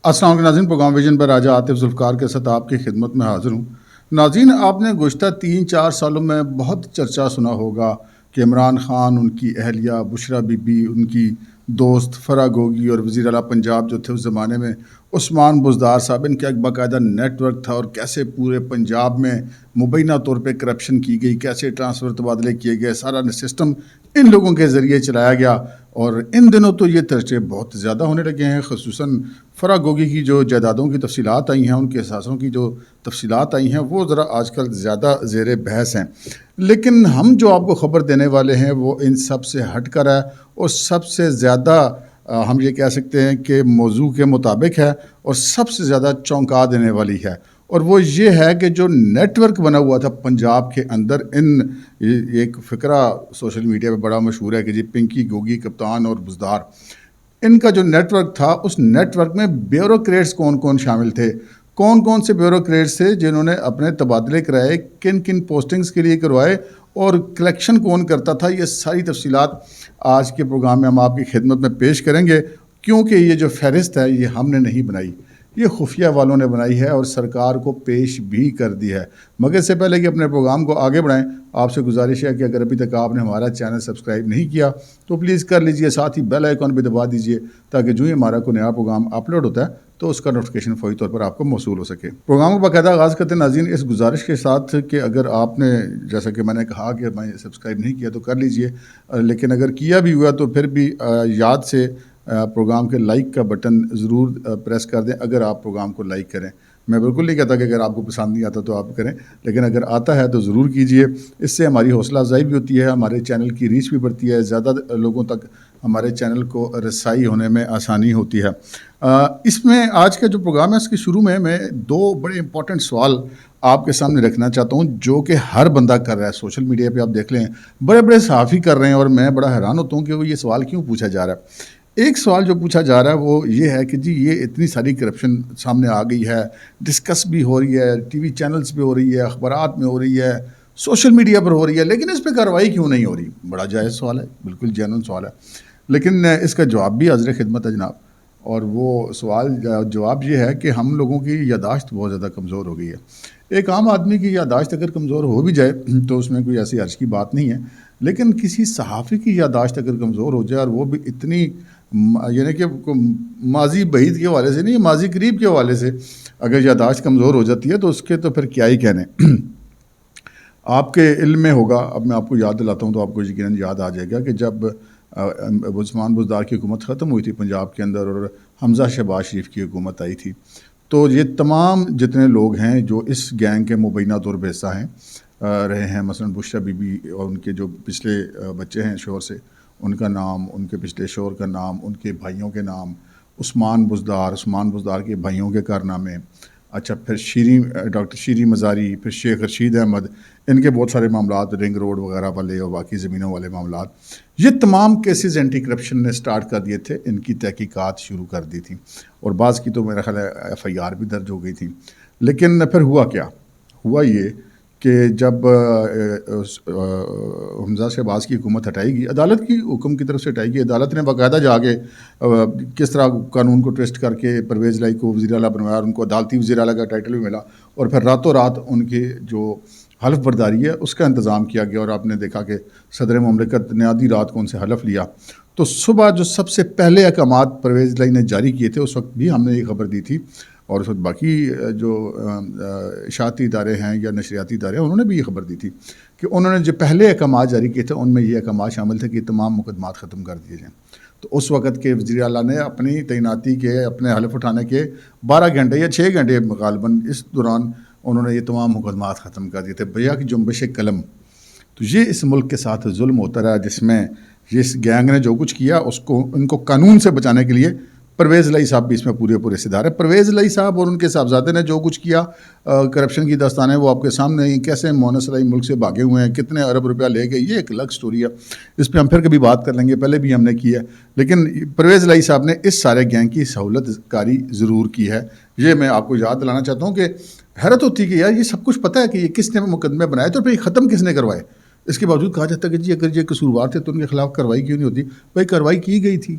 السلام علیکم ناظرین، پروگرام ویژن پر راجہ عاطف ذوالفقار کے ساتھ آپ کی خدمت میں حاضر ہوں۔ ناظرین، آپ نے گزشتہ 3-4 سالوں میں بہت چرچا سنا ہوگا کہ عمران خان، ان کی اہلیہ بشرا بی بی، ان کی دوست فرح گوگی اور وزیر اعلیٰ پنجاب جو تھے اس زمانے میں عثمان بزدار صاحب، ان کا ایک باقاعدہ نیٹ ورک تھا اور کیسے پورے پنجاب میں مبینہ طور پہ کرپشن کی گئی، کیسے ٹرانسفر تبادلے کیے گئے، سارا سسٹم ان لوگوں کے ذریعے چلایا گیا۔ اور ان دنوں تو یہ چرچے بہت زیادہ ہونے لگے ہیں، خصوصاً فرح گوگی کی جو جائیدادوں کی تفصیلات آئی ہیں، ان کے اثاثوں کی جو تفصیلات آئی ہیں، وہ ذرا آج کل زیادہ زیر بحث ہیں۔ لیکن ہم جو آپ کو خبر دینے والے ہیں وہ ان سب سے ہٹ کر ہے اور سب سے زیادہ ہم یہ کہہ سکتے ہیں کہ موضوع کے مطابق ہے اور سب سے زیادہ چونکا دینے والی ہے، اور وہ یہ ہے کہ جو نیٹ ورک بنا ہوا تھا پنجاب کے اندر، ایک فقرہ سوشل میڈیا پہ بڑا مشہور ہے کہ جی پنکی، گوگی، کپتان اور بزدار، ان کا جو نیٹ ورک تھا، اس نیٹ ورک میں بیوروکریٹس کون کون شامل تھے، کون کون سے بیوروکریٹس تھے جنہوں نے اپنے تبادلے کرائے، کن کن پوسٹنگز کے لیے کروائے، اور کلیکشن کون کرتا تھا، یہ ساری تفصیلات آج کے پروگرام میں ہم آپ کی خدمت میں پیش کریں گے۔ کیونکہ یہ جو فہرست ہے یہ ہم نے نہیں بنائی، یہ خفیہ والوں نے بنائی ہے اور سرکار کو پیش بھی کر دی ہے۔ مگر اس سے پہلے کہ اپنے پروگرام کو آگے بڑھائیں، آپ سے گزارش ہے کہ اگر ابھی تک آپ نے ہمارا چینل سبسکرائب نہیں کیا تو پلیز کر لیجئے، ساتھ ہی بیل آئیکن بھی دبا دیجئے تاکہ جو ہی ہمارا کوئی نیا پروگرام اپلوڈ ہوتا ہے تو اس کا نوٹیفیکیشن فوری طور پر آپ کو موصول ہو سکے۔ پروگرام کو باقاعدہ آغاز کرتے ہیں ناظرین اس گزارش کے ساتھ کہ اگر آپ نے، جیسا کہ میں نے کہا کہ میں سبسکرائب نہیں کیا تو کر لیجئے، لیکن اگر کیا بھی ہوا تو پھر بھی یاد سے پروگرام کے لائک کا بٹن ضرور پریس کر دیں اگر آپ پروگرام کو لائک کریں۔ میں بالکل نہیں کہتا کہ اگر آپ کو پسند نہیں آتا تو آپ کریں، لیکن اگر آتا ہے تو ضرور کیجئے۔ اس سے ہماری حوصلہ افزائی بھی ہوتی ہے، ہمارے چینل کی ریچ بھی بڑھتی ہے، زیادہ لوگوں تک ہمارے چینل کو رسائی ہونے میں آسانی ہوتی ہے۔ اس میں آج کا جو پروگرام ہے اس کے شروع میں 2 بڑے امپورٹنٹ سوال آپ کے سامنے رکھنا چاہتا ہوں جو کہ ہر بندہ کر رہا ہے۔ سوشل میڈیا پہ آپ دیکھ لیں بڑے بڑے صحافی کر رہے ہیں اور میں بڑا حیران ہوتا ہوں کہ وہ یہ سوال کیوں پوچھا جا رہا ہے۔ ایک سوال جو پوچھا جا رہا ہے وہ یہ ہے کہ جی یہ اتنی ساری کرپشن سامنے آ گئی ہے، ڈسکس بھی ہو رہی ہے، ٹی وی چینلز پہ ہو رہی ہے، اخبارات میں ہو رہی ہے، سوشل میڈیا پر ہو رہی ہے، لیکن اس پہ کارروائی کیوں نہیں ہو رہی؟ بڑا جائز سوال ہے، بالکل جینوئن سوال ہے، لیکن اس کا جواب بھی حاضر خدمت ہے جناب۔ اور وہ جواب یہ ہے کہ ہم لوگوں کی یادداشت بہت زیادہ کمزور ہو گئی ہے۔ ایک عام آدمی کی یادداشت اگر کمزور ہو بھی جائے تو اس میں کوئی ایسی حرج کی بات نہیں ہے، لیکن کسی صحافی کی یادداشت اگر کمزور ہو جائے اور وہ بھی اتنی، یعنی کہ ماضی بعید کے حوالے سے نہیں، ماضی قریب کے حوالے سے اگر یادداشت کمزور ہو جاتی ہے تو اس کے تو پھر کیا ہی کہنے۔ آپ کے علم میں ہوگا، اب میں آپ کو یاد دلاتا ہوں تو آپ کو یقیناً یاد آ جائے گا کہ جب عثمان بزدار کی حکومت ختم ہوئی تھی پنجاب کے اندر اور حمزہ شہباز شریف کی حکومت آئی تھی، تو یہ تمام جتنے لوگ ہیں جو اس گینگ کے مبینہ طور پہ حصہ ہیں رہے ہیں، مثلا بشرا بی بی اور ان کے جو پچھلے بچے ہیں شوہر سے، ان کا نام، ان کے پچھلے شوہر کا نام، ان کے بھائیوں کے نام، عثمان بزدار کے بھائیوں کے کارنامے، اچھا پھر ڈاکٹر شیری مزاری، پھر شیخ رشید احمد، ان کے بہت سارے معاملات، رنگ روڈ وغیرہ والے اور باقی زمینوں والے معاملات، یہ تمام کیسز اینٹی کرپشن نے سٹارٹ کر دیے تھے، ان کی تحقیقات شروع کر دی تھی اور بعض کی تو میرا خیال ہے ایف آئی آر بھی درج ہو گئی تھی۔ لیکن پھر ہوا کیا؟ ہوا یہ کہ جب حمزہ شہباز کی حکومت ہٹائی گئی، عدالت کی حکم کی طرف سے ہٹائی گئی، عدالت نے باقاعدہ جا کے کس طرح قانون کو ٹوسٹ کر کے پرویز الہی کو وزیر اعلیٰ بنوایا اور ان کو عدالتی وزیر اعلیٰ کا ٹائٹل بھی ملا، اور پھر راتوں رات ان کے جو حلف برداری ہے اس کا انتظام کیا گیا، اور آپ نے دیکھا کہ صدر مملکت نے آدھی رات کو ان سے حلف لیا۔ تو صبح جو سب سے پہلے احکامات پرویز الہی نے جاری کیے تھے، اس وقت بھی ہم نے یہ خبر دی تھی، اور اس وقت باقی جو اشاعتی ادارے ہیں یا نشریاتی ادارے ہیں انہوں نے بھی یہ خبر دی تھی کہ انہوں نے جو پہلے احکامات جاری کیے تھے ان میں یہ احکامات شامل تھے کہ تمام مقدمات ختم کر دیے جائیں۔ تو اس وقت کے وزیر اعلیٰ نے اپنی تعیناتی کے، اپنے حلف اٹھانے کے 12 گھنٹے یا 6 گھنٹے غالباً اس دوران انہوں نے یہ تمام مقدمات ختم کر دیے تھے، بیا کی جنبش قلم۔ تو یہ اس ملک کے ساتھ ظلم ہوتا رہا جس میں اس گینگ نے جو کچھ کیا اس کو، ان کو قانون سے بچانے کے لیے پرویز الہی صاحب بھی اس میں پورے حصے دار ہے۔ پرویز الہی صاحب اور ان کے صاحبزادے نے جو کچھ کیا، کرپشن کی داستانیں وہ آپ کے سامنے ہیں، کیسے مونس الہی ملک سے بھاگے ہوئے ہیں، کتنے ارب روپیہ لے گئے، یہ ایک الگ سٹوری ہے، اس پہ ہم پھر کبھی بات کر لیں گے، پہلے بھی ہم نے کی ہے۔ لیکن پرویز الہی صاحب نے اس سارے گینگ کی سہولت کاری ضرور کی ہے، یہ میں آپ کو یاد دلانا چاہتا ہوں کہ حیرت ہوتی ہے کہ یار یہ سب کچھ پتہ ہے کہ یہ کس نے مقدمے بنائے تو پھر ختم کس نے کروائے، اس کے باوجود کہا جاتا ہے کہ جی اگر یہ قصوروار تھے تو ان کے خلاف کارروائی کیوں نہیں ہوتی؟ بھائی کارروائی کی گئی تھی،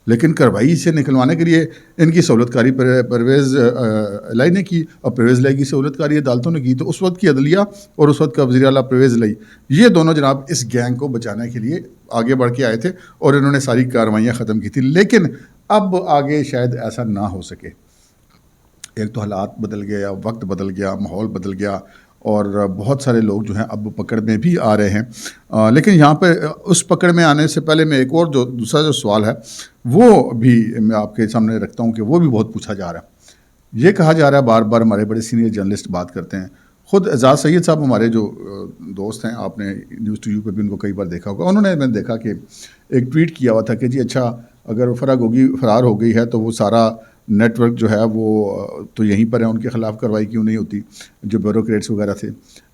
لیکن کارروائی سے نکلوانے کے لیے ان کی سہولت کاری پرویز الہی نے کی اور پرویز الہی کی سہولت کاری عدالتوں نے کی. تو اس وقت کی عدلیہ اور اس وقت کا وزیر اعلیٰ پرویز الہی، یہ دونوں جناب اس گینگ کو بچانے کے لیے آگے بڑھ کے آئے تھے اور انہوں نے ساری کارروائیاں ختم کی تھی. لیکن اب آگے شاید ایسا نہ ہو سکے. ایک تو حالات بدل گیا، وقت بدل گیا، ماحول بدل گیا، اور بہت سارے لوگ جو ہیں اب پکڑ میں بھی آ رہے ہیں. لیکن یہاں پہ اس پکڑ میں آنے سے پہلے میں ایک اور دوسرا جو سوال ہے وہ بھی میں آپ کے سامنے رکھتا ہوں کہ وہ بھی بہت پوچھا جا رہا ہے. یہ کہا جا رہا ہے بار بار، ہمارے بڑے سینئر جرنلسٹ بات کرتے ہیں، خود اعزاز سید صاحب ہمارے جو دوست ہیں، آپ نے نیوز ٹو یو پہ بھی ان کو کئی بار دیکھا ہوگا، انہوں نے میں نے دیکھا کہ ایک ٹویٹ کیا ہوا تھا کہ جی اچھا اگر فرا گوگی فرار ہو گئی ہے تو وہ سارا نیٹ ورک جو ہے وہ تو یہیں پر ہے، ان کے خلاف کارروائی کیوں نہیں ہوتی جو بیوروکریٹس وغیرہ تھے.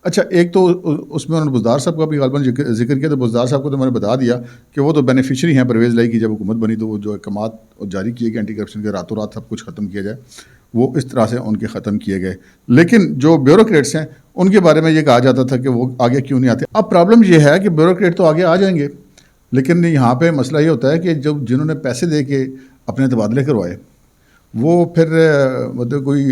اچھا ایک تو اس میں انہوں نے بزدار صاحب کا بھی غالباً ذکر کیا، تو بزدار صاحب کو تو میں نے بتا دیا کہ وہ تو بینیفیشری ہیں پرویز الہی کی. جب حکومت بنی تو وہ جو احکامات جاری کیے گئے اینٹی کرپشن کے، راتوں رات سب کچھ ختم کیا جائے، وہ اس طرح سے ان کے ختم کیے گئے. لیکن جو بیوروکریٹس ہیں ان کے بارے میں یہ کہا جاتا تھا کہ وہ آگے کیوں نہیں آتے. اب پرابلم یہ ہے کہ بیوروکریٹ تو آگے آ جائیں گے، لیکن یہاں پہ مسئلہ یہ ہوتا ہے کہ جنہوں نے پیسے دے کے اپنے تبادلے کروائے وہ پھر مطلب کوئی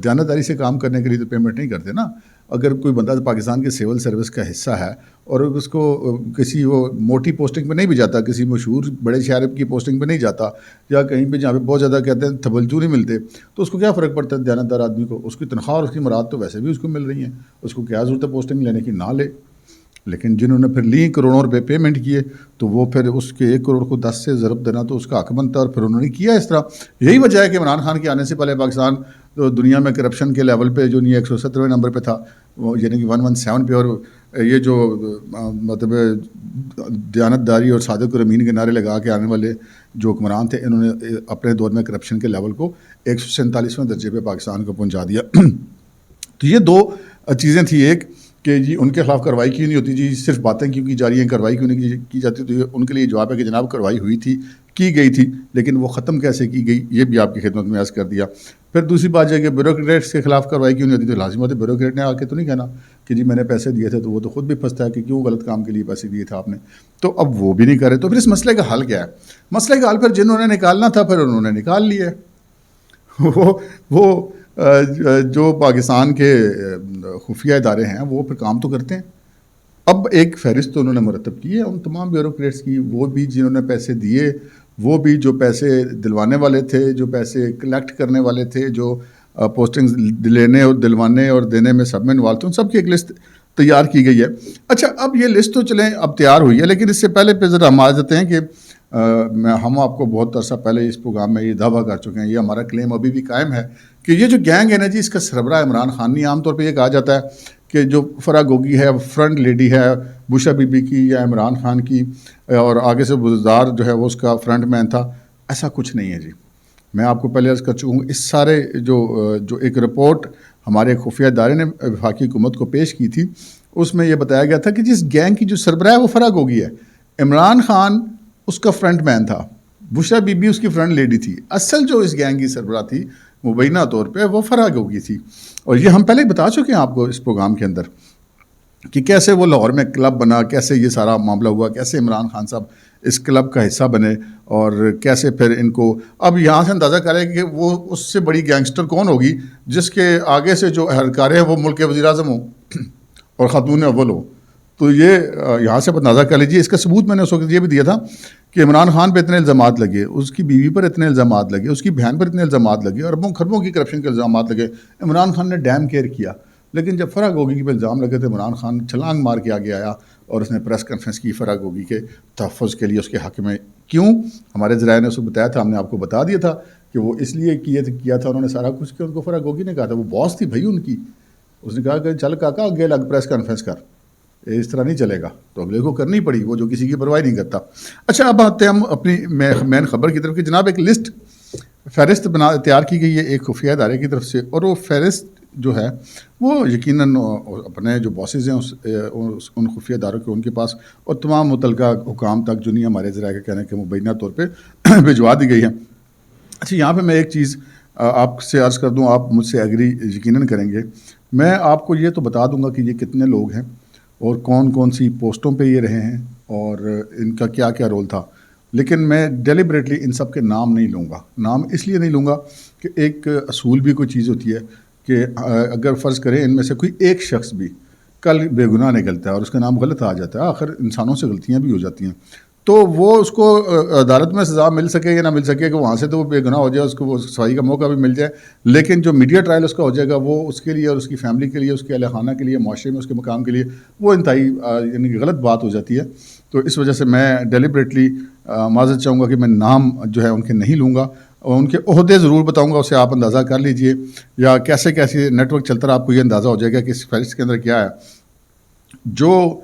دیانتداری سے کام کرنے کے لیے تو پیمنٹ نہیں کرتے نا. اگر کوئی بندہ پاکستان کے سول سروس کا حصہ ہے اور اس کو کسی وہ موٹی پوسٹنگ پہ نہیں بھی جاتا، کسی مشہور بڑے شہر کی پوسٹنگ پہ نہیں جاتا، یا کہیں پہ جہاں پہ بہت زیادہ کہتے ہیں توجہ نہیں ملتے، تو اس کو کیا فرق پڑتا ہے دیانتدار آدمی کو؟ اس کی تنخواہ اور اس کی مراد تو ویسے بھی اس کو مل رہی ہیں، اس کو کیا ضرورت ہے پوسٹنگ لینے کی؟ نہ لے. لیکن جنہوں نے پھر لی کروڑوں روپے پیمنٹ کیے تو وہ پھر اس کے 1 کروڑ کو 10 سے ضرب دینا تو اس کا حق بنتا ہے، اور پھر انہوں نے کیا اس طرح. یہی وجہ ہے کہ عمران خان کے آنے سے پہلے پاکستان دنیا میں کرپشن کے لیول پہ جو نہیں 117ویں نمبر پہ تھا، یعنی کہ 117 پہ. اور یہ جو مطلب دیانتداری اور صادق اور امین کے نعرے لگا کے آنے والے جو حکمران تھے، انہوں نے اپنے دور میں کرپشن کے لیول کو 147ویں درجے پہ پاکستان کو پہنچا دیا. تو یہ دو چیزیں تھیں، ایک کہ جی ان کے خلاف کارروائی کیوں نہیں ہوتی، جی صرف باتیں کیوں کی جا رہی ہیں، کارروائی کیوں نہیں کی جاتی. تو یہ ان کے لیے جواب ہے کہ جناب کارروائی ہوئی تھی، کی گئی تھی، لیکن وہ ختم کیسے کی گئی یہ بھی آپ کی خدمت میں عرض کر دیا. پھر دوسری بات یہ کہ بیوروکریٹس کے خلاف کارروائی کیوں نہیں ہوتی. تو لازمت ہے بیوروکریٹ نے آ کے تو نہیں کہنا کہ جی میں نے پیسے دیے تھے، تو وہ تو خود بھی پھنستا ہے کہ کیوں غلط کام کے لیے پیسے دیے تھے آپ نے. تو اب وہ بھی نہیں کر رہے. تو پھر اس مسئلے کا حل کیا ہے؟ مسئلے کا حل پھر جنہوں نے نکالنا تھا پھر انہوں نے نکال لیا. وہ جو پاکستان کے خفیہ ادارے ہیں وہ پھر کام تو کرتے ہیں. اب ایک فہرست تو انہوں نے مرتب کی ہے ان تمام بیوروکریٹس کی، وہ بھی جنہوں نے پیسے دیے، وہ بھی جو پیسے دلوانے والے تھے، جو پیسے کلیکٹ کرنے والے تھے، جو پوسٹنگز لینے اور دلوانے اور دینے میں سب میں انوالو تھے، ان سب کی ایک لسٹ تیار کی گئی ہے. اچھا اب یہ لسٹ تو چلیں اب تیار ہوئی ہے، لیکن اس سے پہلے پہ ذرا ہم آ جاتے ہیں کہ ہم آپ کو بہت عرصہ پہلے اس پروگرام میں یہ دعویٰ کر چکے ہیں، یہ ہمارا کلیم ابھی بھی قائم ہے کہ یہ جو گینگ ہے نا جی، اس کا سربراہ عمران خان نہیں. عام طور پہ یہ کہا جاتا ہے کہ جو فرا گوگی ہے فرنٹ لیڈی ہے بشرا بی بی کی یا عمران خان کی، اور آگے سے بزدار جو ہے وہ اس کا فرنٹ مین تھا. ایسا کچھ نہیں ہے جی. میں آپ کو پہلے عرض کر چکا ہوں، اس سارے جو ایک رپورٹ ہمارے خفیہ ادارے نے وفاقی حکومت کو پیش کی تھی، اس میں یہ بتایا گیا تھا کہ جس گینگ کی جو سربراہ ہے وہ فرا گوگی ہے، عمران خان اس کا فرنٹ مین تھا، بشرا بی بی اس کی فرنٹ لیڈی تھی. اصل جو اس گینگ کی سربراہ تھی مبینہ طور پہ وہ فرا گوگی تھی. اور یہ ہم پہلے بتا چکے ہیں آپ کو اس پروگرام کے اندر کہ کیسے وہ لاہور میں کلب بنا، کیسے یہ سارا معاملہ ہوا، کیسے عمران خان صاحب اس کلب کا حصہ بنے، اور کیسے پھر ان کو اب یہاں سے اندازہ کریں کہ وہ اس سے بڑی گینگسٹر کون ہوگی جس کے آگے سے جو اہلکار ہے وہ ملک کے وزیر اعظم ہو اور خاتون اول ہو. تو یہ یہاں سے اندازہ کر لیجیے. اس کا ثبوت میں نے اس وقت یہ بھی دیا تھا کہ عمران خان پہ اتنے الزامات لگے، اس کی بیوی پر اتنے الزامات لگے، اس کی بہن پر اتنے الزامات لگے، اربوں خربوں کی کرپشن کے الزامات لگے. عمران خان نے ڈیم کیئر کیا، لیکن جب فرا گوگی پہ الزام لگے تو عمران خان چھلانگ مار کے آگے آیا اور اس نے پریس کانفرنس کی فرا گوگی کے تحفظ کے لیے، اس کے حق میں. کیوں؟ ہمارے ذرائع نے اس کو بتایا تھا، ہم نے آپ کو بتا دیا تھا کہ وہ اس لیے کیا تھا انہوں نے سارا کچھ کہ ان کو فرا گوگی نے کہا تھا، وہ باس تھی بھائی ان کی. اس نے کہا کہ چل کاکا اگے لگ پریس کانفرنس کر، اس طرح نہیں چلے گا. تو اگلے کو کرنی پڑی، وہ جو کسی کی پرواہ نہیں کرتا. اچھا اب آتے ہیں ہم اپنی مین خبر کی طرف کہ جناب ایک لسٹ فہرست تیار کی گئی ہے ایک خفیہ ادارے کی طرف سے، اور وہ فہرست جو ہے وہ یقیناً اپنے جو باسز ہیں ان خفیہ اداروں کے ان کے پاس اور تمام متعلقہ حکام تک جو نہیں ہمارے ذرائع کا کہنا ہے کہ مبینہ طور پہ بھجوا دی گئی ہے. اچھا یہاں پہ میں ایک چیز آپ سے عرض کر دوں، آپ مجھ سے ایگری یقیناً کریں گے. میں آپ کو یہ تو بتا دوں گا کہ یہ کتنے لوگ ہیں اور کون کون سی پوسٹوں پہ یہ رہے ہیں اور ان کا کیا کیا رول تھا، لیکن میں ڈیلیبریٹلی ان سب کے نام نہیں لوں گا. نام اس لیے نہیں لوں گا کہ ایک اصول بھی کوئی چیز ہوتی ہے کہ اگر فرض کریں ان میں سے کوئی ایک شخص بھی کل بے گناہ نکلتا ہے اور اس کا نام غلط آ جاتا ہے، آخر انسانوں سے غلطیاں بھی ہو جاتی ہیں، تو وہ اس کو عدالت میں سزا مل سکے یا نہ مل سکے کہ وہاں سے تو وہ بے گناہ ہو جائے، اس کو وہ صفائی کا موقع بھی مل جائے، لیکن جو میڈیا ٹرائل اس کا ہو جائے گا وہ اس کے لیے اور اس کی فیملی کے لیے، اس کے اہل خانہ کے لیے، معاشرے میں اس کے مقام کے لیے وہ انتہائی یعنی کہ غلط بات ہو جاتی ہے. تو اس وجہ سے میں ڈیلیبریٹلی معذرت چاہوں گا کہ میں نام جو ہے ان کے نہیں لوں گا، اور ان کے عہدے ضرور بتاؤں گا، اسے آپ اندازہ کر لیجئے، یا کیسے کیسے نیٹ ورک چلتا رہا آپ کو یہ اندازہ ہو جائے گا کہ اس فہرست کے اندر کیا ہے. جو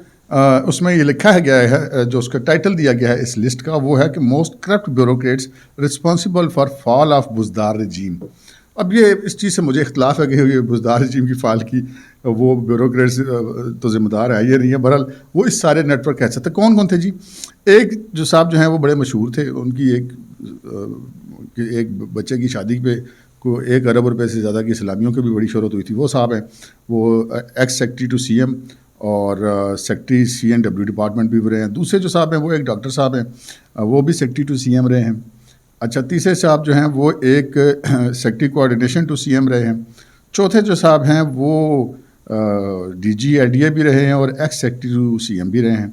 اس میں یہ لکھا ہے گیا ہے، جو اس کا ٹائٹل دیا گیا ہے اس لسٹ کا، وہ ہے کہ most corrupt bureaucrats responsible for fall of Buzdar regime. اب یہ اس چیز سے مجھے اختلاف ہے کہ یہ بزدار رجیم کی فال کی وہ بیوروکریٹس تو ذمہ دار ہے، یہ نہیں ہے. بہرحال وہ اس سارے نیٹ ورک کہہ سکتے. کون کون تھے جی؟ ایک جو صاحب جو ہیں وہ بڑے مشہور تھے، ان کی ایک بچے کی شادی پہ کو 1 ارب روپے سے زیادہ کی سلامیوں کی بھی بڑی شہرت ہوئی تھی. وہ صاحب ہیں، وہ ex secretary to C M اور secretary C N W department بھی رہے ہیں. دوسرے جو صاحب ہیں وہ ایک ڈاکٹر صاحب ہیں، وہ بھی سیکٹری ٹو سی ایم رہے ہیں. اچھا، تیسرے صاحب جو ہیں وہ ایک secretary coordination to C M رہے ہیں. چوتھے جو صاحب ہیں وہ D G I D A بھی رہے ہیں اور ex secretary to C M بھی رہے ہیں.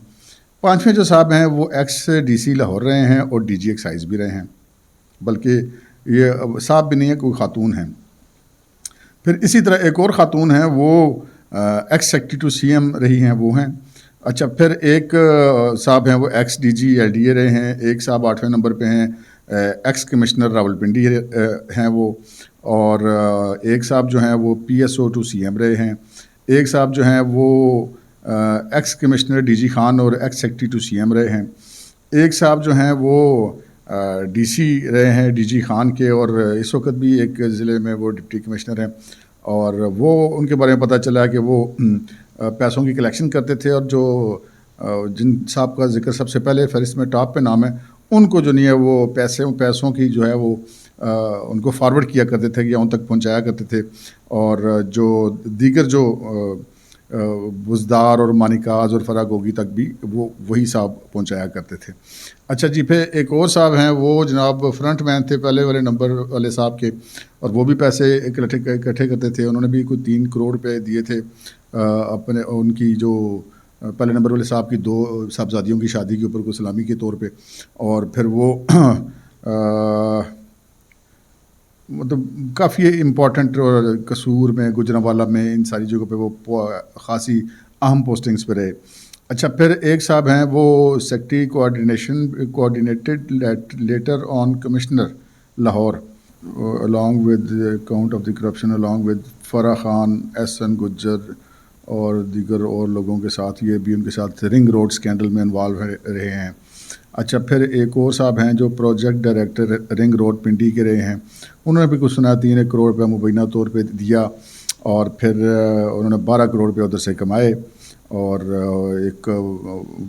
پانچویں جو صاحب ہیں وہ ایکس ڈی سی لاہور رہے ہیں اور ڈی جی ایکسائز بھی رہے ہیں، بلکہ یہ صاحب بھی نہیں ہے، کوئی خاتون ہیں. پھر اسی طرح ایک اور خاتون ہیں، وہ ex secretary to C M رہی ہیں، وہ ہیں. اچھا، پھر ایک صاحب ہیں وہ ex D G L D A رہے ہیں. ایک صاحب 8ویں نمبر پہ ہیں، ایکس کمشنر راولپنڈی ہیں وہ. اور ایک صاحب جو ہیں وہ P S O to C M رہے ہیں. ایک صاحب جو ہیں وہ ex commissioner D G Khan اور ex secretary to C M رہے ہیں. ایک صاحب جو ہیں وہ ڈی سی رہے ہیں ڈی جی خان کے، اور اس وقت بھی ایک ضلع میں وہ ڈپٹی کمشنر ہیں. اور وہ ان کے بارے میں پتہ چلا کہ وہ پیسوں کی کلیکشن کرتے تھے، اور جو جن صاحب کا ذکر سب سے پہلے فہرست میں ٹاپ پہ نام ہے، ان کو جو نہیں ہے وہ پیسوں کی جو ہے وہ ان کو فارورڈ کیا کرتے تھے یا ان تک پہنچایا کرتے تھے. اور جو دیگر جو بزدار اور مانیکاز اور فراگوگی تک بھی وہی صاحب پہنچایا کرتے تھے. اچھا جی، پھر ایک اور صاحب ہیں، وہ جناب فرنٹ مین تھے پہلے والے نمبر والے صاحب کے، اور وہ بھی پیسے اکٹھے کرتے تھے. انہوں نے بھی کوئی 3 کروڑ روپے دیے تھے اپنے ان کی جو پہلے نمبر والے صاحب کی 2 صاحبزادیوں کی شادی کے اوپر کوئی سلامی کے طور پہ. اور پھر وہ مطلب کافی امپورٹنٹ قصور میں، گجرانوالہ میں، ان ساری جگہوں پہ وہ خاصی اہم پوسٹنگز پہ رہے. اچھا، پھر ایک صاحب ہیں وہ secretary coordinated letter on commissioner Lahore along with the account of the corruption along with Farah Khan, S N Gujjar اور دیگر اور لوگوں کے ساتھ، یہ بھی ان کے ساتھ رنگ روڈ اسکینڈل میں انوالو رہے ہیں. اچھا، پھر ایک اور صاحب ہیں جو project director ring road Pindi کے رہے ہیں. انہوں نے بھی کچھ سنا 3 کروڑ روپے مبینہ طور پہ دیا، اور پھر انہوں نے 12 کروڑ روپے ادھر سے کمائے، اور ایک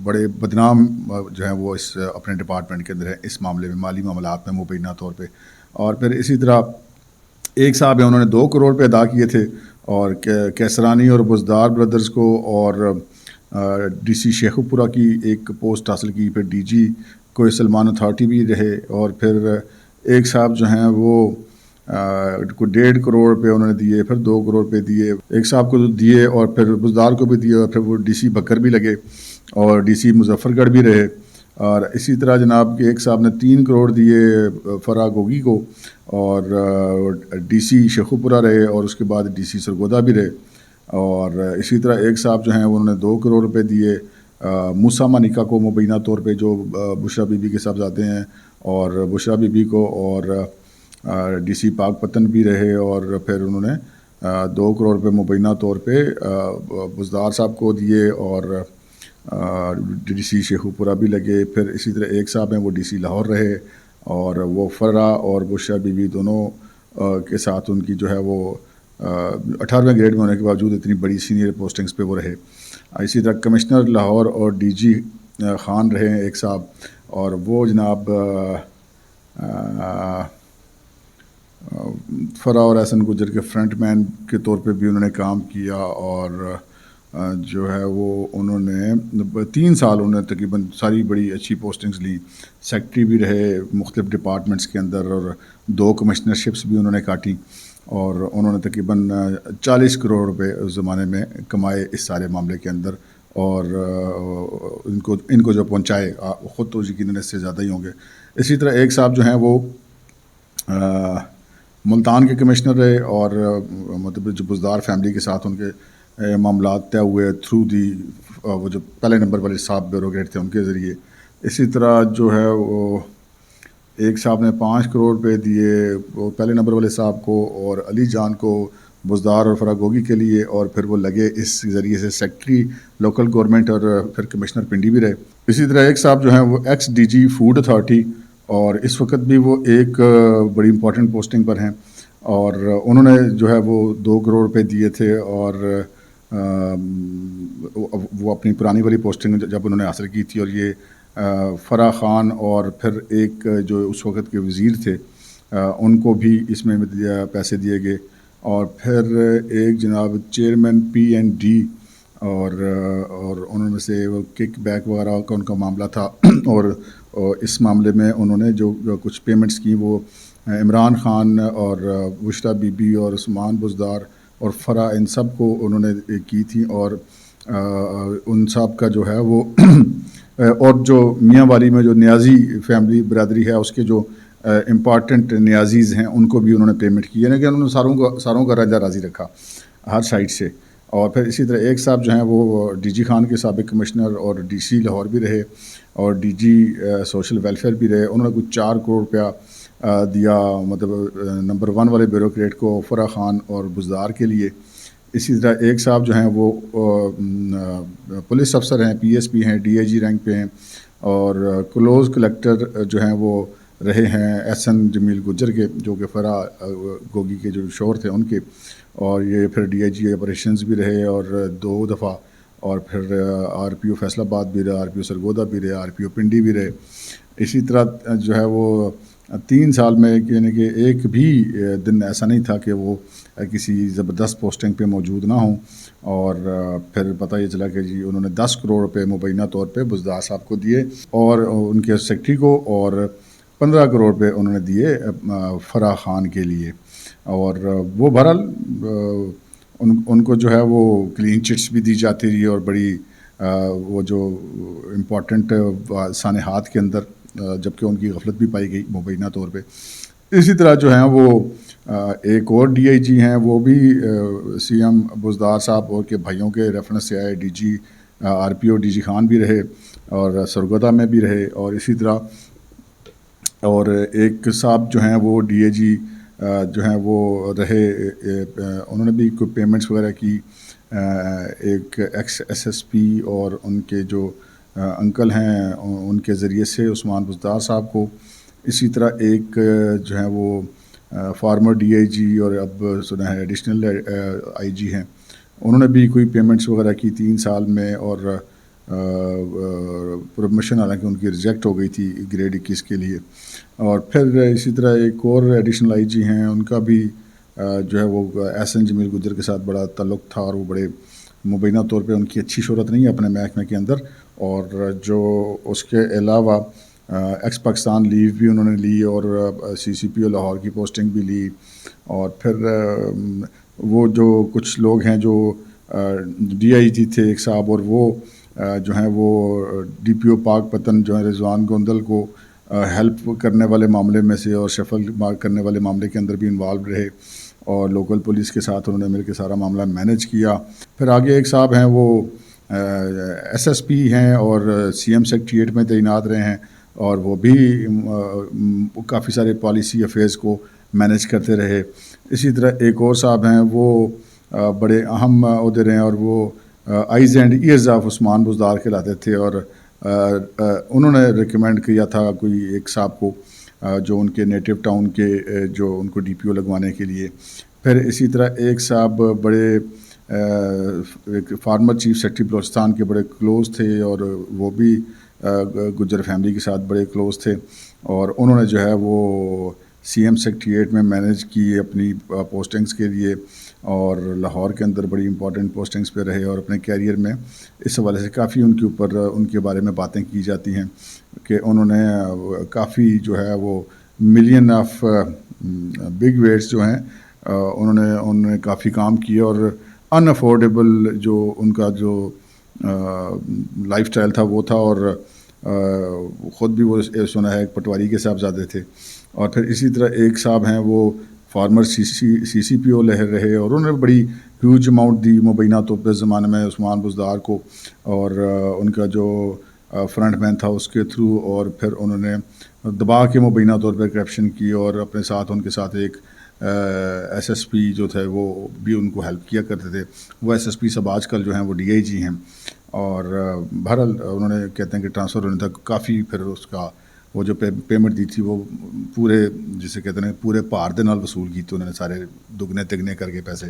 بڑے بدنام جو ہیں وہ اس اپنے ڈپارٹمنٹ کے اندر ہے اس معاملے میں، مالی معاملات میں مبینہ طور پہ. اور پھر اسی طرح ایک صاحب ہیں، انہوں نے 2 کروڑ روپے ادا کیے تھے، اور کیسرانی اور بزدار بردرز کو، اور ڈی سی شیخو پورہ کی ایک پوسٹ حاصل کی. پھر ڈی جی کوئی سلمان اتھارٹی بھی رہے. اور پھر ایک صاحب جو ہیں وہ کوئی 1.5 کروڑ روپے انہوں نے دیے، پھر 2 کروڑ روپے دیے ایک صاحب کو دیے، اور پھر بزدار کو بھی دیے، اور پھر وہ ڈی سی بکر بھی لگے، اور ڈی سی مظفر گڑھ بھی رہے. اور اسی طرح جناب کہ ایک صاحب نے 3 کروڑ دیے فرا گوگی کو، اور ڈی سی شیخو پورہ رہے، اور اس کے بعد ڈی سی سرگودا بھی رہے. اور اسی طرح ایک صاحب جو ہیں انہوں نے 2 کروڑ روپے دیے موسیٰ مانیکا کو مبینہ طور پہ، جو بشرا بی بی کے صاحبزادے ہیں، اور بشرا بی بی کو، اور ڈی سی پاک پتن بھی رہے. اور پھر انہوں نے 2 کروڑ روپے مبینہ طور پہ بزدار صاحب کو دیے، اور ڈی سی شیخو پورہ بھی لگے. پھر اسی طرح ایک صاحب ہیں وہ ڈی سی لاہور رہے، اور وہ فرا اور بشرا بی بی دونوں کے ساتھ ان کی جو ہے وہ 18ویں گریڈ میں ہونے کے باوجود اتنی بڑی سینئر پوسٹنگز پہ وہ رہے. اسی طرح کمشنر لاہور اور ڈی جی خان رہے ہیں ایک صاحب، اور وہ جناب فرا اور احسن گجر کے فرنٹ مین کے طور پہ بھی انہوں نے کام کیا. اور جو ہے وہ انہوں نے 3 سال انہوں نے تقریباً ساری بڑی اچھی پوسٹنگز لیں. سیکٹری بھی رہے مختلف ڈپارٹمنٹس کے اندر, اور 2 کمشنرشپس بھی انہوں نے کاٹیں, اور انہوں نے تقریباً 40 کروڑ روپے اس زمانے میں کمائے اس سارے معاملے کے اندر. اور ان کو جو پہنچائے خود تو یقیناً اس سے زیادہ ہی ہوں گے. اسی طرح ایک صاحب جو ہیں وہ ملتان کے کمشنر رہے, اور مطلب جو بزدار فیملی کے ساتھ ان کے معاملات طے ہوئے تھرو وہ جو پہلے نمبر والے صاحب بیوروکریٹ تھے ان کے ذریعے. اسی طرح جو ہے وہ ایک صاحب نے 5 کروڑ روپے دیے وہ پہلے نمبر والے صاحب کو, اور علی جان کو بزدار اور فراگوگی کے لیے, اور پھر وہ لگے اس ذریعے سے سیکٹری لوکل گورنمنٹ اور پھر کمشنر پنڈی بھی رہے. اسی طرح ایک صاحب جو ہیں وہ ex D G food authority, اور اس وقت بھی وہ ایک بڑی امپورٹنٹ پوسٹنگ پر ہیں, اور انہوں نے جو ہے وہ 2 کروڑ روپے دیے تھے, اور وہ اپنی پرانی والی پوسٹنگ جب انہوں نے حاصل کی تھی. اور یہ فرح خان اور پھر ایک جو اس وقت کے وزیر تھے ان کو بھی اس میں پیسے دیے گئے. اور پھر ایک جناب چیئرمین پی این ڈی, اور انہوں میں سے وہ کک بیک وغیرہ کا ان کا معاملہ تھا, اور اس معاملے میں انہوں نے جو کچھ پیمنٹس کی وہ عمران خان اور بشرا بی بی اور عثمان بزدار اور فرح ان سب کو انہوں نے کی تھیں. اور ان سب کا جو ہے وہ اور جو میاں والی میں جو نیازی فیملی برادری ہے اس کے جو امپارٹنٹ نیازیز ہیں ان کو بھی انہوں نے پیمنٹ کی, یعنی کہ انہوں نے ساروں کا راجہ راضی رکھا ہر سائڈ سے. اور پھر اسی طرح ایک صاحب جو ہیں وہ ڈی جی خان کے سابق کمشنر اور ڈی سی لاہور بھی رہے, اور ڈی جی سوشل ویلفیئر بھی رہے. انہوں نے کچھ 4 کروڑ روپیہ دیا مطلب نمبر 1 والے بیوروکریٹ کو فرح خان اور بزدار کے لیے. اسی طرح ایک صاحب جو ہیں وہ پولیس افسر ہیں, پی ایس پی ہیں, ڈی آئی جی رینک پہ ہیں, اور کلوز کلیکٹر جو ہیں وہ رہے ہیں ایس این جمیل گجر کے, جو کہ فرح گوگی کے جو شوہر تھے ان کے. اور یہ پھر ڈی آئی جی آپریشنز بھی رہے اور 2 دفعہ, اور پھر آر پی او فیصل آباد بھی رہے, آر پی او سرگودا بھی رہے, آر پی او پنڈی بھی رہے. اسی طرح جو ہے وہ 3 سال میں یعنی کہ ایک بھی دن ایسا نہیں تھا کہ وہ کسی زبردست پوسٹنگ پہ موجود نہ ہوں. اور پھر پتہ یہ چلا کہ جی انہوں نے 10 کروڑ روپے مبینہ طور پہ بزدار صاحب کو دیے, اور ان کے سیکٹری کو, اور 15 کروڑ روپے انہوں نے دیے فرح خان کے لیے. اور وہ بہرحال ان کو جو ہے وہ کلین چٹس بھی دی جاتی رہی, اور بڑی وہ جو امپورٹنٹ سانحات کے اندر جبکہ ان کی غفلت بھی پائی گئی مبینہ طور پہ. اسی طرح جو ہیں وہ ایک اور ڈی آئی جی ہیں, وہ بھی سی ایم بزدار صاحب اور کے بھائیوں کے ریفرنس سے آئے. D G R P O D G Khan بھی رہے, اور سرگودا میں بھی رہے. اور اسی طرح اور ایک صاحب جو ہیں وہ ڈی اے جی جو ہیں وہ رہے, انہوں نے بھی کوئی پیمنٹس وغیرہ کی. ایک ایکس ایس ایس پی اور ان کے جو انکل ہیں ان کے ذریعے سے عثمان بزدار صاحب کو. اسی طرح ایک جو ہیں وہ فارمر ڈی آئی جی اور اب سنا ہے ایڈیشنل آئی جی ہیں, انہوں نے بھی کوئی پیمنٹس وغیرہ کی 3 سال میں. اور پروموشن حالانکہ ان کی ریجیکٹ ہو گئی تھی گریڈ 21 کے لیے. اور پھر اسی طرح ایک اور ایڈیشنل آئی جی ہیں, ان کا بھی جو ہے وہ ایس این جمیل گجر کے ساتھ بڑا تعلق تھا, اور وہ بڑے مبینہ طور پہ ان کی اچھی شہرت نہیں ہے اپنے محکمے کے اندر. اور جو اس کے علاوہ ایکس پاکستان لیو بھی انہوں نے لی, اور سی سی پی او لاہور کی پوسٹنگ بھی لی. اور پھر وہ جو کچھ لوگ ہیں جو ڈی آئی جی تھے ایک صاحب, اور وہ جو ہیں وہ ڈی پی او پاک پتن جو ہے رضوان گوندل کو ہیلپ کرنے والے معاملے میں سے اور شفل کرنے والے معاملے کے اندر بھی انوالو رہے, اور لوکل پولیس کے ساتھ انہوں نے مل کے سارا معاملہ مینیج کیا. پھر آگے ایک صاحب ہیں وہ ایس ایس پی ہیں اور سی ایم سیکریٹریٹ میں تعینات رہے ہیں, اور وہ بھی کافی سارے پالیسی افیئرز کو مینیج کرتے رہے. اسی طرح ایک اور صاحب ہیں وہ بڑے اہم عہدے رہے ہیں, اور وہ eyes and years of Usman Buzdar کہلاتے تھے. اور انہوں نے ریکمینڈ کیا تھا کوئی ایک صاحب کو جو ان کے نیٹو ٹاؤن کے جو ان کو ڈی پی او لگوانے کے لیے. پھر اسی طرح ایک صاحب بڑے ایک فارمر چیف سیکرٹری بلوچستان کے بڑے کلوز تھے, اور وہ بھی گجر فیملی کے ساتھ بڑے کلوز تھے, اور انہوں نے جو ہے وہ سی ایم سیکریٹریٹ میں مینیج کی اپنی پوسٹنگز کے لیے. اور لاہور کے اندر بڑی امپورٹنٹ پوسٹنگز پہ رہے اور اپنے کیریئر میں اس حوالے سے کافی ان کے اوپر ان کے بارے میں باتیں کی جاتی ہیں کہ انہوں نے کافی جو ہے وہ ملین آف بگ ویٹس جو ہیں انہوں نے کافی کام کیا اور ان افورڈیبل جو ان کا جو لائف سٹائل تھا وہ تھا، اور خود بھی وہ سنا ہے پٹواری کے صاحبزادے تھے. اور پھر اسی طرح ایک صاحب ہیں وہ فارمر سی سی پی او رہے اور انہوں نے بڑی ہیوج اماؤنٹ دی مبینہ طور پہ زمانے میں عثمان بزدار کو، اور ان کا جو فرنٹ مین تھا اس کے تھرو، اور پھر انہوں نے دبا کے مبینہ طور پہ کرپشن کی، اور اپنے ساتھ ان کے ساتھ ایک ایس ایس پی جو تھے وہ بھی ان کو ہیلپ کیا کرتے تھے. وہ ایس ایس پی سب آج کل جو ہیں وہ ڈی آئی جی ہیں. اور بہرحال انہوں نے کہتے ہیں کہ ٹرانسفر ہونے تک کافی پھر اس کا وہ جو پیمنٹ دی تھی وہ پورے جسے کہتے ہیں پورے پار دے نال وصول کی تھی انہوں نے، سارے دگنے تگنے کر کے پیسے.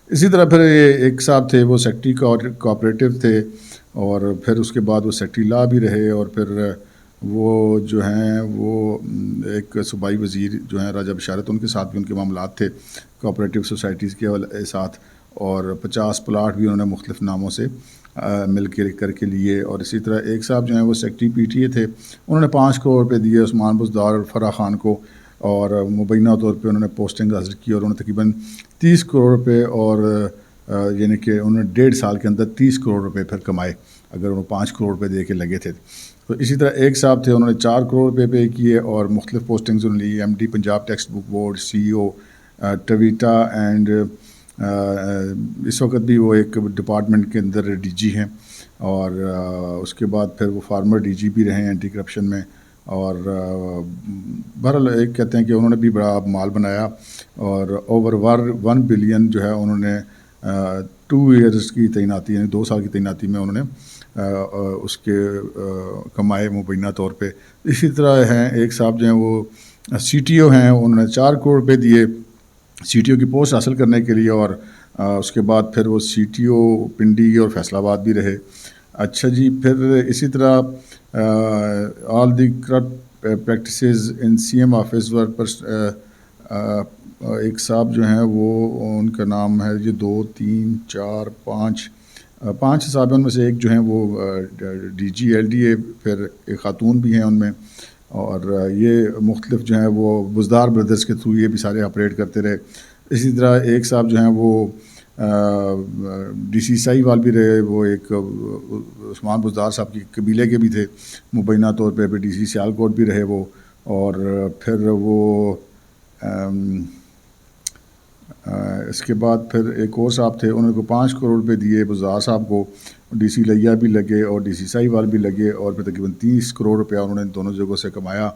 اسی طرح پھر ایک صاحب تھے وہ سیکٹری کوآپریٹو تھے، اور پھر اس کے بعد وہ سیکٹری لا بھی رہے، اور پھر وہ جو ہیں وہ ایک صوبائی وزیر جو ہیں راجہ بشارت، ان کے ساتھ بھی ان کے معاملات تھے کوآپریٹو سوسائٹیز کے ساتھ، اور 50 پلاٹ بھی انہوں نے مختلف ناموں سے مل کے کر کے لیے. اور اسی طرح ایک صاحب جو ہیں وہ سیکٹری پی ٹی اے تھے، انہوں نے 5 کروڑ روپے دیے عثمان بزدار اور فرح خان کو، اور مبینہ طور پہ انہوں نے پوسٹنگ حاصل کی، اور انہوں نے تقریباً 30 کروڑ روپے، اور یعنی کہ انہوں نے 1.5 سال کے اندر 30 کروڑ روپے پھر کمائے اگر انہوں 5 کروڑ روپے دے کے لگے تھے. تو اسی طرح ایک صاحب تھے انہوں نے 4 کروڑ روپے پے کیے اور مختلف پوسٹنگز انہوں نے لی، M D Punjab textbook board, C O TEVTA, and اس وقت بھی وہ ایک ڈپارٹمنٹ کے اندر ڈی جی ہیں. اور اس کے بعد پھر وہ فارمر ڈی جی بھی رہے ہیں اینٹی کرپشن میں. اور بہرحال ایک کہتے ہیں کہ انہوں نے بھی بڑا مال بنایا، اور اوور 1 بلین جو ہے انہوں نے 2 ایئرس کی تعیناتی یعنی 2 سال کی تعیناتی میں انہوں نے اس کے کمائے مبینہ طور پہ. اسی طرح ہیں ایک صاحب جو ہیں وہ سی ٹی او ہیں، انہوں نے 4 کروڑ روپے دیے سی ٹی او کی پوسٹ حاصل کرنے کے لیے، اور اس کے بعد پھر وہ سی ٹی او پنڈی اور فیصل آباد بھی رہے. اچھا جی، پھر اسی طرح آل دی کرپٹ پریکٹسز ان سی ایم آفس پر ایک صاحب جو ہیں وہ ان کا نام ہے یہ 2 3 4 5 صاحب ہیں، ان میں سے ایک جو ہیں وہ D G L D A, پھر ایک خاتون بھی ہیں ان میں، اور یہ مختلف جو ہیں وہ بزدار بردرز کے تھرو یہ بھی سارے آپریٹ کرتے رہے. اسی طرح ایک صاحب جو ہیں وہ ڈی سی سائی وال بھی رہے، وہ ایک عثمان بزدار صاحب کی قبیلے کے بھی تھے مبینہ طور پہ ڈی سی سیالکوٹ بھی رہے وہ. اور پھر وہ اس کے بعد پھر ایک اور صاحب تھے، انہوں نے کو 5 کروڑ روپے دیے بزدار صاحب کو، ڈی سی لیا بھی لگے اور ڈی سی سائی وال بھی لگے، اور پھر تقریباً 30 کروڑ روپیہ انہوں نے دونوں جگہوں سے کمایا.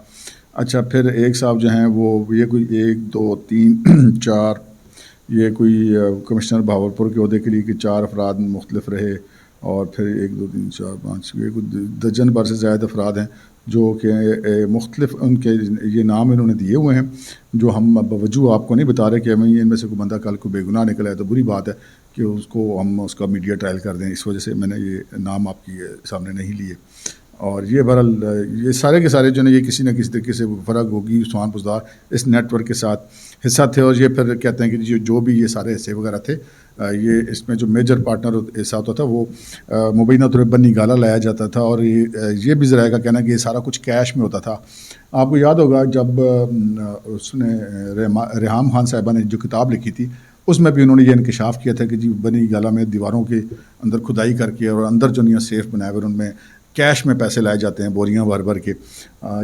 اچھا، پھر ایک صاحب جو ہیں وہ یہ کوئی 1 2 3 4 یہ کوئی کمشنر بہاولپور کے عہدے کے لیے کہ 4 افراد مختلف رہے، اور پھر 1 2 3 4 5 یہ کوئی درجن بھر سے زائد افراد ہیں جو کہ مختلف ان کے یہ نام انہوں نے دیے ہوئے ہیں، جو ہم بوجہ آپ کو نہیں بتا رہے کہ ہمیں ان میں سے کوئی بندہ کل کو بے گناہ نکلا ہے تو بری بات ہے کہ اس کو ہم اس کا میڈیا ٹرائل کر دیں، اس وجہ سے میں نے یہ نام آپ کی سامنے نہیں لیے. اور یہ بہرحال یہ سارے کے سارے جو ہیں یہ کسی نہ کسی طریقے سے فرق ہوگی عثمان بزدار اس نیٹ ورک کے ساتھ حصہ تھے. اور یہ پھر کہتے ہیں کہ جو بھی یہ سارے حصے وغیرہ تھے، یہ اس میں جو میجر پارٹنر حصہ ہوتا تھا وہ مبینہ طور پہ بنی گالا لایا جاتا تھا، اور یہ بھی ذرائع کا کہنا کہ یہ سارا کچھ کیش میں ہوتا تھا. آپ کو یاد ہوگا جب اس نے ریحام خان صاحبہ نے جو کتاب لکھی تھی اس میں بھی انہوں نے یہ انکشاف کیا تھا کہ جی بنی گالا میں دیواروں کے اندر کھدائی کر کے اور اندر جو سیف بنائے ہوئے ان میں کیش میں پیسے لائے جاتے ہیں بوریاں بھر بھر کے.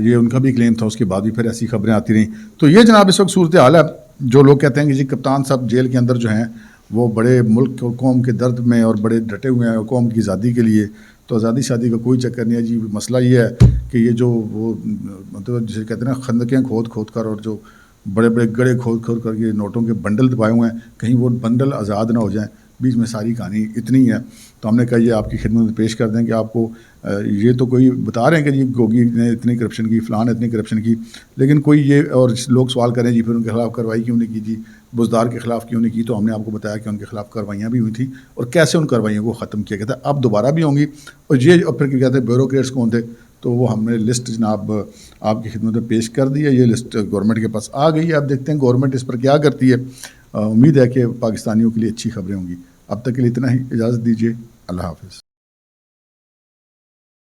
یہ ان کا بھی کلیم تھا. اس کے بعد بھی پھر ایسی خبریں آتی رہیں. تو یہ جناب اس وقت صورتحال ہے. جو لوگ کہتے ہیں کہ جی کپتان صاحب جیل کے اندر جو ہیں وہ بڑے ملک اور قوم کے درد میں اور بڑے ڈٹے ہوئے ہیں قوم کی آزادی کے لیے، تو آزادی شادی کا کوئی چکر نہیں ہے جی. مسئلہ یہ ہے کہ یہ جو وہ مطلب جسے کہتے ہیں نا خندقیں کھود کھود کر اور جو بڑے بڑے گڑھے کھود کھود کر کے نوٹوں کے بنڈل دبائے ہوئے ہیں، کہیں وہ بنڈل آزاد نہ ہو جائیں. بیچ میں ساری کہانی اتنی ہے. تو ہم نے کہا یہ آپ کی خدمت میں پیش کر دیں کہ آپ کو یہ تو کوئی بتا رہے ہیں کہ جی گوگی نے اتنی کرپشن کی، فلاں نے اتنی کرپشن کی، لیکن کوئی یہ اور لوگ سوال کریں جی پھر ان کے خلاف کارروائی کیوں نہیں کی، جی بزدار کے خلاف کیوں نہیں کی. تو ہم نے آپ کو بتایا کہ ان کے خلاف کارروائیاں بھی ہوئی تھیں اور کیسے ان کارروائیوں کو ختم کیا گیا تھا. اب دوبارہ بھی ہوں گی. اور یہ اور پھر کیا کہتے ہیں بیوروکریٹس کون تھے، تو وہ ہم نے لسٹ جناب آپ کی خدمت میں پیش کر دی ہے. یہ لسٹ گورنمنٹ کے پاس آ گئی ہے. اب دیکھتے ہیں گورنمنٹ اس پر کیا کرتی ہے. امید ہے کہ پاکستانیوں کے لیے اچھی خبریں ہوں گی. اب تک کے لیے اتنا ہی. اجازت دیجیے. اللہ حافظ.